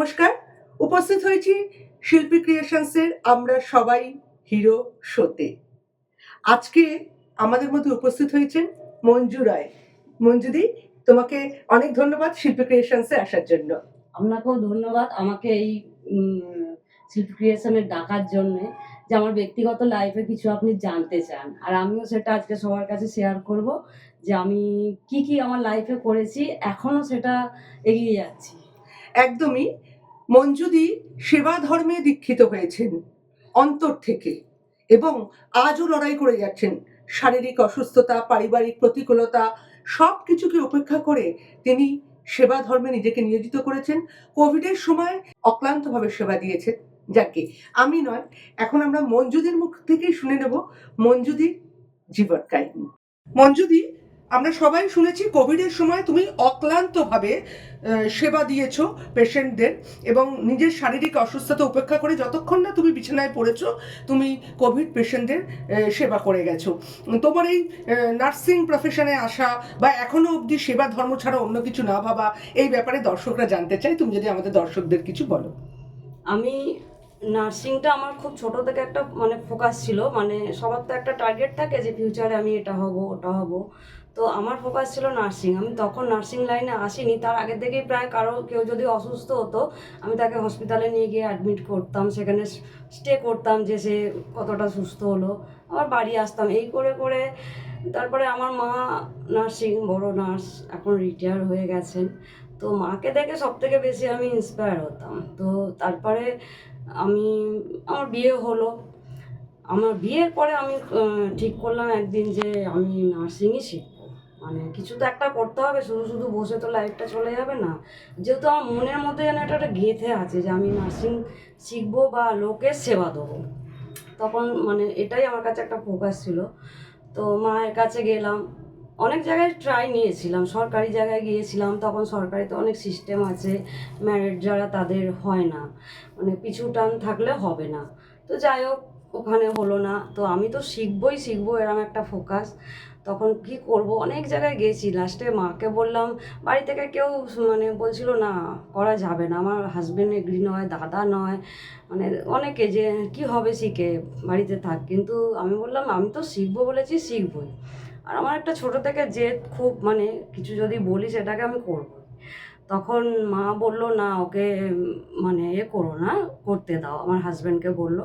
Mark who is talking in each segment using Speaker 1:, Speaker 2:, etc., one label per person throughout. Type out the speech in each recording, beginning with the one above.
Speaker 1: নমস্কার। উপস্থিত হয়েছি শিল্পী ক্রিয়েশনসের আমরা সবাই হিরো শোতে। আজকে আমাদের মধ্যে উপস্থিত হয়েছেন মঞ্জু রায়। মঞ্জুদি, তোমাকে অনেক ধন্যবাদ শিল্পী ক্রিয়েশনসে আসার জন্য।
Speaker 2: আপনাকেও ধন্যবাদ আমাকে এই শিল্পী ক্রিয়েশনে ডাকার জন্য, যে আমার ব্যক্তিগত লাইফে কিছু আপনি জানতে চান, আর আমিও সেটা আজকে সবার কাছে শেয়ার করব যে আমি কি কি আমার লাইফে করেছি, এখনো সেটা এগিয়ে যাচ্ছি।
Speaker 1: একদমই। মঞ্জুদি সেবা ধর্মে দীক্ষিত হয়েছেন অন্তর থেকে এবং আজও লড়াই করে যাচ্ছেন। শারীরিক অসুস্থতা, পারিবারিক প্রতিকূলতা সব কিছুকে উপেক্ষা করে তিনি সেবা ধর্মে নিজেকে নিয়োজিত করেছেন। কোভিডের সময় অক্লান্তভাবে সেবা দিয়েছেন। যাকে আমি নয়, এখন আমরা মঞ্জুদির মুখ থেকেই শুনে নেব মঞ্জুদির জীবন কাহিনী। মঞ্জুদি, আমরা সবাই শুনেছি কোভিডের সময় তুমি অক্লান্তভাবে সেবা দিয়েছো পেশেন্টদের এবং নিজের শারীরিক অসুস্থতা উপেক্ষা করে যতক্ষণ না তুমি বিছানায় পড়েছো তুমি কোভিড পেশেন্টদের সেবা করে গেছো। তোমার এই নার্সিং প্রফেশনে আসা বা এখনো অবধি সেবা ধর্ম ছাড়া অন্য কিছু না ভাবা, এই ব্যাপারে দর্শকরা জানতে চায়। তুমি যদি আমাদের দর্শকদের কিছু বলো।
Speaker 2: আমি নার্সিংটা আমার খুব ছোট থেকে একটা ফোকাস ছিল, সবার তো একটা টার্গেট থাকে যে ফিউচারে আমি এটা হব ওটা হব। তো আমার ফোকাস ছিল নার্সিং। আমি তখন নার্সিং লাইনে আসিনি, তার আগে থেকেই প্রায় কেউ যদি অসুস্থ হতো আমি তাকে হসপিটালে নিয়ে গিয়ে অ্যাডমিট করতাম, সেখানে স্টে করতাম যে সে কতটা সুস্থ হলো, আবার বাড়ি আসতাম। এই করে করে তারপরে আমার মা নার্সিং, বড় নার্স, এখন রিটায়ার হয়ে গেছেন। তো মাকে দেখে সব থেকে বেশি আমি ইন্সপায়ার হতাম। তো তারপরে আমার বিয়ে হলো। আমার বিয়ের পরে আমি ঠিক করলাম একদিন যে আমি নার্সিংই শিখবো। কিছু তো একটা করতে হবে, শুধু শুধু বসে তো লাইফটা চলে যাবে না। যেহেতু আমার মনের মধ্যে যেন একটা গেঁথে আছে যে আমি নার্সিং শিখবো বা লোকের সেবা দেবো, তখন এটাই আমার কাছে একটা ফোকাস ছিল। তো মায়ের কাছে গেলাম, অনেক জায়গায় ট্রাই নিয়েছিলাম, সরকারি জায়গায় গিয়েছিলাম। তখন সরকারিতে অনেক সিস্টেম আছে, ম্যারিড যারা তাদের হয় না, পিছু টান থাকলে হবে না। তো যাই হোক, ওখানে হলো না। তো আমি তো শিখবই শিখবো, এরকম একটা ফোকাস। তখন কি করব, অনেক জায়গায় গেছি। লাস্টে মাকে বললাম, বাড়ি থেকে কেউ বলছিল না করা যাবে না, আমার হাজব্যান্ড এগ্রি নয়, দাদা নয়, অনেকে যে কি হবে শিখে, বাড়িতে থাক। কিন্তু আমি বললাম আমি তো শিখবো বলেছি, শিখবই। আর আমার একটা ছোট থেকে জেদ খুব, কিছু যদি বলি সেটাকে আমি করব। তখন মা বলল না ওকে করো না, করতে দাও, আমার হাজব্যান্ডকে বলল।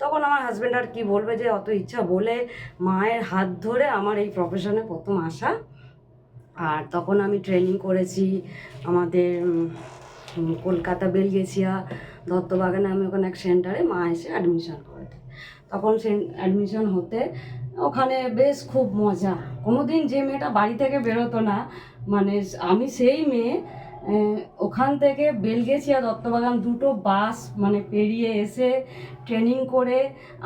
Speaker 2: তখন আমার হাজব্যান্ড আর কি বলবে, যে অত ইচ্ছা বলে মায়ের হাত ধরে আমার এই প্রফেশনে প্রথম আসা। আর তখন আমি ট্রেনিং করেছি আমাদের কলকাতা বেলগেছিয়া দত্তবাগানে। আমি ওখানে এক সেন্টারে মা এসে অ্যাডমিশন করে দেয়। তখন সে অ্যাডমিশন হতে ওখানে বেশ খুব মজা। কোনো দিন যে মেয়েটা বাড়ি থেকে বেরোতো না, আমি সেই মেয়ে ওখান থেকে বেলগেছিয়া দত্তবাগান দুটো বাস পেরিয়ে এসে ট্রেনিং করে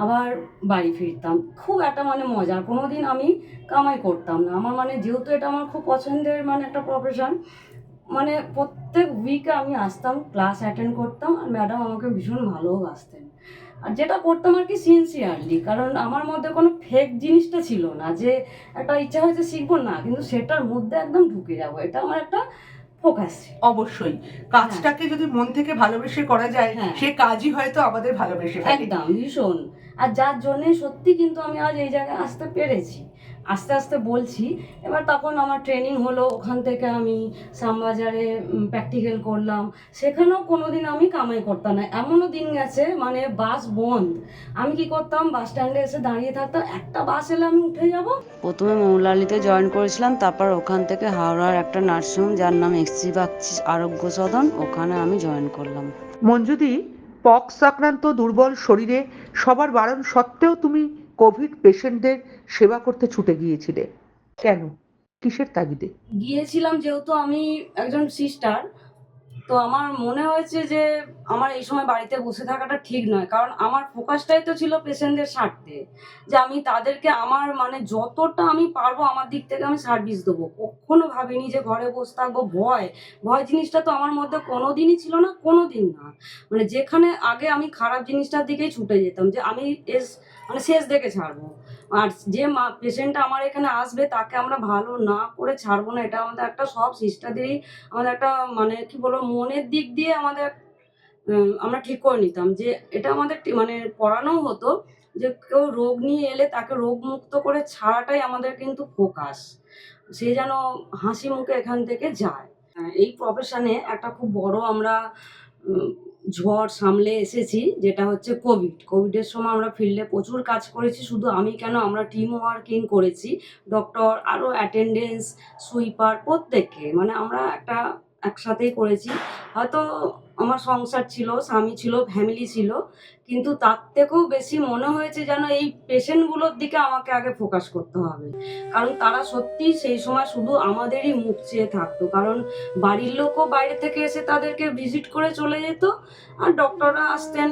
Speaker 2: আবার বাড়ি ফিরতাম। খুব একটা মজা। কোনো দিন আমি কামাই করতাম না। আমার যেহেতু এটা আমার খুব পছন্দের একটা প্রফেশন, প্রত্যেক উইকে আমি আসতাম, ক্লাস অ্যাটেন্ড করতাম, আর ম্যাডাম আমাকে ভীষণ ভালোবাসতেন। আর যেটা করতাম আর কি সিনসিয়ারলি, কারণ আমার মধ্যে কোনো ফেক জিনিসটা ছিল না, যে একটা ইচ্ছা হয়েছে শিখবো না, কিন্তু সেটার মধ্যে একদম ঢুকে যাবো, এটা আমার একটা ফোকাস।
Speaker 1: অবশ্যই কাজটাকে যদি মন থেকে ভালোবেসে করা যায়, সে কাজই হয়তো আমাদের ভালোবেসে ফেলে।
Speaker 2: একদম ভীষণ। আর যার জন্যে সত্যি কিন্তু আমি আজ এই জায়গায় আসতে পেরেছি, আস্তে আস্তে বলছি। এবার তখন আমার ট্রেনিং হলো, ওখান থেকে আমি শ্যামবাজারে প্র্যাকটিক্যাল করলাম। সেখানেও কোনো দিন আমি কামাই করতাম না। এমনও দিন গেছে বাস বন্ধ, আমি কি করতাম, বাস স্ট্যান্ডে এসে দাঁড়িয়ে থাকতাম, একটা বাস এলে আমি উঠে যাব।
Speaker 3: প্রথমে মৌলালিতে জয়েন করেছিলাম, তারপর ওখান থেকে হাওড়ার একটা নার্সিংহোম যার নাম এক্সি বাগচি আরোগ্য সদন, ওখানে আমি জয়েন করলাম।
Speaker 1: মঞ্জুদি, পক্স আক্রান্ত দুর্বল শরীরে সবার বারণ সত্ত্বেও তুমি কোভিড পেশেন্টদের সেবা করতে ছুটে গিয়েছিলে কেন? কিসের তাগিদে
Speaker 2: গিয়েছিলাম? যেহেতু আমি একজন সিস্টার, তো আমার মনে হয়েছে যে আমার এই সময় বাড়িতে বসে থাকাটা ঠিক নয়, কারণ আমার ফোকাসটাই তো ছিল পেশেন্টদের স্বার্থে, যে আমি তাদেরকে আমার যতটা আমি পারবো আমার দিক থেকে আমি সার্ভিস দেবো। কখনো ভাবিনি যে ঘরে বসে থাকবো। ভয় ভয় জিনিসটা তো আমার মধ্যে কোনো দিনই ছিল না, কোনো দিন না। যেখানে আগে আমি খারাপ জিনিসটার দিকেই ছুটে যেতাম, যে আমি শেষ দেখে ছাড়বো। আর যে পেশেন্টটা আমার এখানে আসবে তাকে আমরা ভালো না করে ছাড়বো না, এটা আমাদের একটা সব সিস্টারদেরই আমাদের একটা কি বলবো, মনের দিক দিয়ে আমাদের আমরা ঠিক করে নিতাম যে এটা আমাদের মানে পড়ানো হতো যে কেউ রোগ নিয়ে এলে তাকে রোগমুক্ত করে ছাড়াটাই আমাদের কিন্তু ফোকাস। সে যেন হাসি মুখে এখান থেকে যায়। এই প্রফেশনে একটা খুব বড় আমরা উম ঝড় সামলে এসেছি, যেটা হচ্ছে কোভিড। কোভিডের সময় আমরা ফিল্ডে প্রচুর কাজ করেছি। শুধু আমি কেন, আমরা টিম ওয়ার্কিং করেছি। ডক্টর, আরও অ্যাটেন্ডেন্স, সুইপার প্রত্যেককে, মানে আমরা একসাথেই করেছি। হয়তো আমার সংসার ছিল, স্বামী ছিল, ফ্যামিলি ছিল, কিন্তু তার থেকেও বেশি মনে হয়েছে যেন এই পেশেন্টগুলোর দিকে আমাকে আগে ফোকাস করতে হবে। কারণ তারা সত্যিই সেই সময় শুধু আমাদেরই মুখ চেয়ে থাকতো। কারণ বাড়ির লোকও বাইরে থেকে এসে তাদেরকে ভিজিট করে চলে যেত, আর ডক্টররা আসতেন,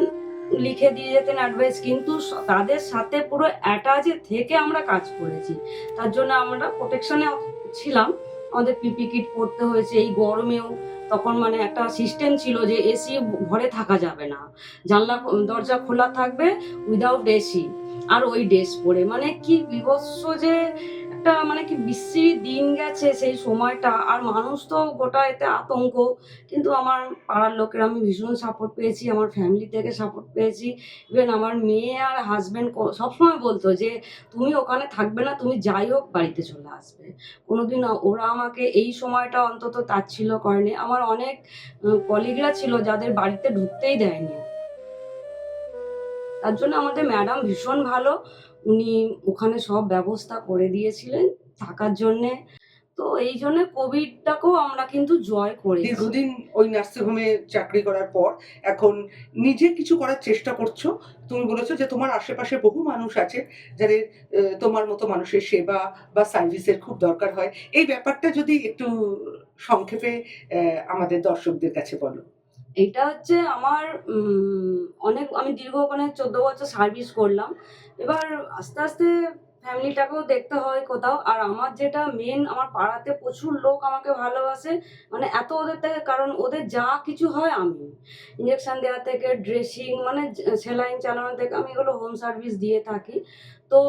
Speaker 2: লিখে দিয়ে যেতেন অ্যাডভাইস, কিন্তু তাদের সাথে পুরো অ্যাটাচে থেকে আমরা কাজ করেছি। তার জন্য আমরা প্রোটেকশনে ছিলাম। আমাদের পিপি কিট পরতে হয়েছে এই গরমেও। তখন মানে একটা সিস্টেম ছিল যে এসি ঘরে থাকা যাবে না, জানলা দরজা খোলা থাকবে, উইদাউট এসি, আর ওই ড্রেস পরে। মানে কি বিভৎস যে একটা, মানে কি বিশ্রী দিন গেছে সেই সময়টা। আর মানুষ তো গোটা এতে আতঙ্ক, কিন্তু আমার পাড়ার লোকের আমি ভীষণ সাপোর্ট পেয়েছি, আমার ফ্যামিলি থেকে সাপোর্ট পেয়েছি। ইভেন আমার মেয়ে আর হাজব্যান্ড সবসময় বলতো যে তুমি ওখানে থাকবে না, তুমি যাই হোক বাড়িতে চলে আসবে। কোনোদিন ওরা আমাকে এই সময়টা অন্তত তাচ্ছিল্য করেনি। আমার অনেক কলিগরা ছিল যাদের বাড়িতে ঢুকতেই দেয়নি। তার জন্য আমাদের ম্যাডাম ভীষণ ভালো, উনি ওখানে সব ব্যবস্থা করে দিয়েছিলেন থাকার জন্যে। তো এই জন্য কোভিডটাকেও আমরা কিন্তু জয় করেছি।
Speaker 1: দীর্ঘদিন ওই নার্সিংহোমে চাকরি করার পর এখন নিজে কিছু করার চেষ্টা করছো। তুমি বলেছো যে তোমার আশেপাশে বহু মানুষ আছে যাদের তোমার মতো মানুষের সেবা বা সার্ভিসের খুব দরকার হয়। এই ব্যাপারটা যদি একটু সংক্ষেপে আমাদের দর্শকদের কাছে বলো।
Speaker 2: এটা হচ্ছে আমার আমি দীর্ঘ ওখানে 14 বছর সার্ভিস করলাম। এবার আস্তে আস্তে ফ্যামিলিটাকেও দেখতে হয় কোথাও। আর আমার যেটা মেন, আমার পাড়াতে প্রচুর লোক আমাকে ভালোবাসে, মানে এত ওদের থেকে, কারণ ওদের যা কিছু হয় আমি, ইঞ্জেকশন দেওয়া থেকে ড্রেসিং, মানে সেলাইন চালানো থেকে, আমি এগুলো হোম সার্ভিস দিয়ে থাকি। তো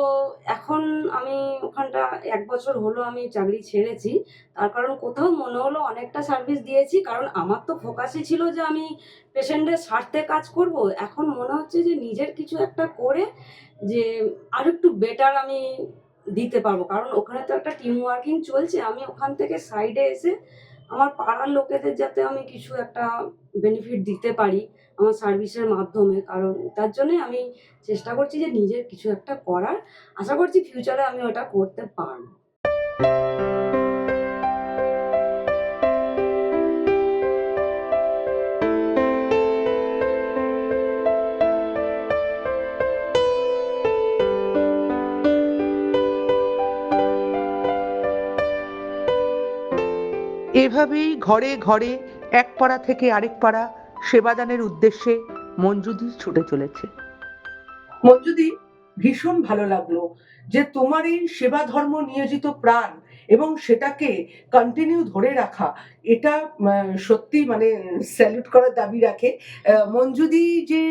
Speaker 2: এখন আমি ওখানটা 1 বছর হলো আমি চাকরি ছেড়েছি। তার কারণ কোথাও মনে হলো অনেকটা সার্ভিস দিয়েছি, কারণ আমার তো ফোকাসই ছিল যে আমি পেশেন্টের স্বার্থে কাজ করব। এখন মনে হচ্ছে যে নিজের কিছু একটা করে যে আরেকটু বেটার আমি দিতে পারবো, কারণ ওখানে তো একটা টিম ওয়ার্কিং চলছে। আমি ওখান থেকে সাইডে এসে আমার পাড়ার লোকেদের যাতে আমি কিছু একটা বেনিফিট দিতে পারি আমার সার্ভিসের মাধ্যমে, কারণ তার জন্যে আমি চেষ্টা করছি যে নিজের কিছু একটা করার। আশা করছি ফিউচারে আমি ওটা করতে পারবো।
Speaker 4: এভাবেই ঘরে ঘরে এক পাড়া থেকে আরেক পাড়া সেবাদানের উদ্দেশ্যে মঞ্জুদি ছুটে চলেছে।
Speaker 1: মঞ্জুদি, ভীষণ ভালো লাগলো যে তোমার এই সেবা ধর্ম নিয়োজিত প্রাণ এবং সেটাকে কন্টিনিউ ধরে রাখা, এটা সত্যি মানে স্যালুট করার দাবি রাখে। মঞ্জুদি যে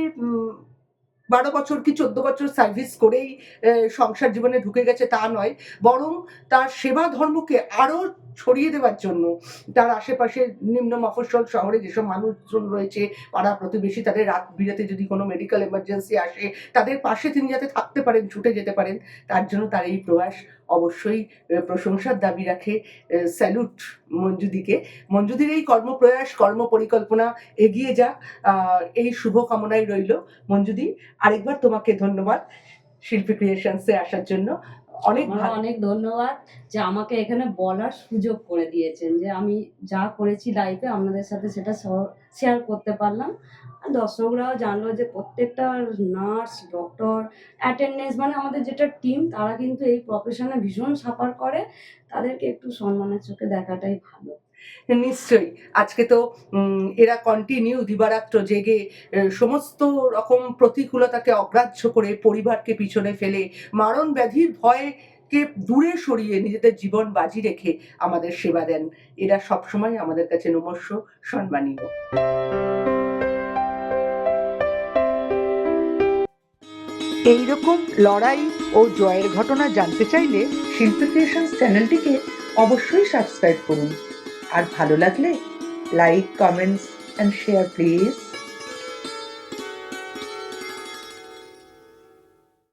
Speaker 1: 12 বছর কি 14 বছর সার্ভিস করেই সংসার জীবনে ঢুকে গেছে তা নয়, বরং তার সেবা ধর্মকে আরো ছড়িয়ে দেওয়ার জন্য তার আশেপাশে নিম্ন মফস্বল শহরে যেসব মানুষজন রয়েছে, পাড়া প্রতিবেশী, তাদের রাত বিরাতে যদি কোনো মেডিকেল এমার্জেন্সি আসে তাদের পাশে তিনি যাতে থাকতে পারেন, ছুটে যেতে পারেন, তার জন্য তার এই প্রয়াস অবশ্যই প্রশংসার দাবি রাখে। স্যালুট মঞ্জুদিকে। মঞ্জুদির এই কর্মপ্রয়াস, কর্ম পরিকল্পনা এগিয়ে যাক, এই শুভ কামনাই রইল। মঞ্জুদি, আরেকবার তোমাকে ধন্যবাদ শিল্পী ক্রিয়েশনসে আসার জন্য।
Speaker 2: অনেক ধন্যবাদ যে আমাকে এখানে বলার সুযোগ করে দিয়েছেন, যে আমি যা করেছি লাইফে আপনাদের সাথে সেটা শেয়ার করতে পারলাম। আর দর্শকরাও জানলো যে প্রত্যেকটা নার্স, ডক্টর, অ্যাটেন্ডেন্স, মানে আমাদের যেটা টিম, তারা কিন্তু এই প্রফেশনে ভীষণ সাফার করে। তাদেরকে একটু সম্মানের চোখে দেখাটাই ভালো।
Speaker 1: নিশ্চয়ই। আজকে তো এরা কন্টিনিউ দিবারাত্র জেগে সমস্ত রকম প্রতিকূলতাকে অগ্রাহ্য করে, পরিবারকে পিছনে ফেলে, মারণ ব্যাধির ভয়কে দূরে সরিয়ে নিজেদের জীবন বাজি রেখে আমাদের সেবা দেন। এরা সবসময় আমাদের কাছে নমস্য, সম্মানীয়।
Speaker 4: এইরকম লড়াই ও জয়ের ঘটনা জানতে চাইলে
Speaker 1: শিল্পী ক্রিয়েশনস চ্যানেলটিকে অবশ্যই সাবস্ক্রাইব করুন। আর ভালো লাগলে like, comments and share please.